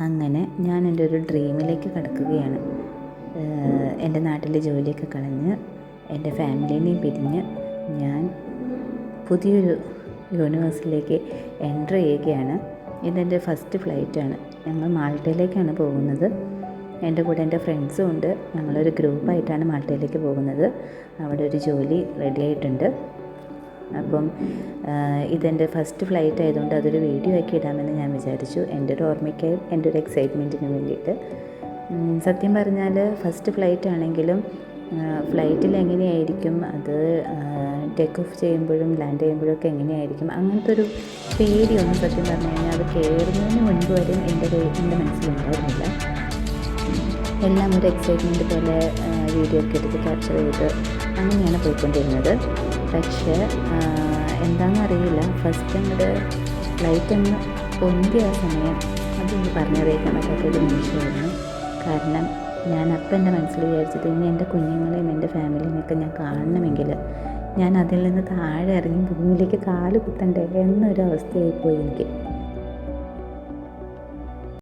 അങ്ങനെ ഞാൻ എൻ്റെ ഒരു ഡ്രീമിലേക്ക് കടക്കുകയാണ്. എൻ്റെ നാട്ടിലെ ജോലിയൊക്കെ കളഞ്ഞ് എൻ്റെ ഫാമിലീനെയും പിരിഞ്ഞ് ഞാൻ പുതിയൊരു യൂണിവേഴ്സിലേക്ക് എൻ്റർ ചെയ്യുകയാണ്. ഇതെൻ്റെ ഫസ്റ്റ് ഫ്ലൈറ്റാണ്. ഞങ്ങൾ മാൾട്ടയിലേക്കാണ് പോകുന്നത്. എൻ്റെ കൂടെ എൻ്റെ ഫ്രണ്ട്സും ഉണ്ട്. ഞങ്ങളൊരു ഗ്രൂപ്പായിട്ടാണ് മാൾട്ടയിലേക്ക് പോകുന്നത്. അവിടെ ഒരു ജോലി റെഡി ആയിട്ടുണ്ട്. അപ്പം ഇതെൻ്റെ ഫസ്റ്റ് ഫ്ലൈറ്റ് ആയതുകൊണ്ട് അതൊരു വീഡിയോ ആക്കി ഇടാമെന്ന് ഞാൻ വിചാരിച്ചു, എൻ്റെ ഒരു ഓർമ്മയ്ക്കായും എൻ്റെ ഒരു എക്സൈറ്റ്മെൻറ്റിന് വേണ്ടിയിട്ട്. സത്യം പറഞ്ഞാൽ ഫസ്റ്റ് ഫ്ലൈറ്റ് ആണെങ്കിലും ഫ്ലൈറ്റിൽ എങ്ങനെയായിരിക്കും അത് ടേക്ക് ഓഫ് ചെയ്യുമ്പോഴും ലാൻഡ് ചെയ്യുമ്പോഴൊക്കെ എങ്ങനെയായിരിക്കും, അങ്ങനത്തെ ഒരു പേടിയൊന്നും സത്യം പറഞ്ഞു കഴിഞ്ഞാൽ അത് കയറുന്നതിന് മുൻപ് വരെയും എൻ്റെ മനസ്സിലുണ്ടായിരുന്നില്ല. എല്ലാം ഒരു എക്സൈറ്റ്മെൻറ്റ് പോലെ വീഡിയോ ഒക്കെ എടുത്ത് ക്യാപ്ചർ ചെയ്ത് അങ്ങനെയാണ് പോയിക്കൊണ്ടിരുന്നത്. പക്ഷേ എന്താണെന്നറിയില്ല, ഫസ്റ്റ് അങ്ങോട്ട് ഫ്ലൈറ്റ് അങ്ങ് പൊന്തിയ ആ സമയം അതൊന്ന് പറഞ്ഞറിയിക്കാൻ പറ്റാത്തൊരു നിമിഷമായിരുന്നു. കാരണം ഞാൻ അപ്പം എൻ്റെ മനസ്സിൽ വിചാരിച്ചത് ഇനി എൻ്റെ കുഞ്ഞുങ്ങളെയും എൻ്റെ ഫാമിലിനെയൊക്കെ ഞാൻ കാണണമെങ്കിൽ ഞാൻ അതിൽ നിന്ന് താഴെ ഇറങ്ങി ഭൂമിയിലേക്ക് കാല് കുത്തണ്ടേ എന്നൊരു അവസ്ഥയായിപ്പോയി എനിക്ക്.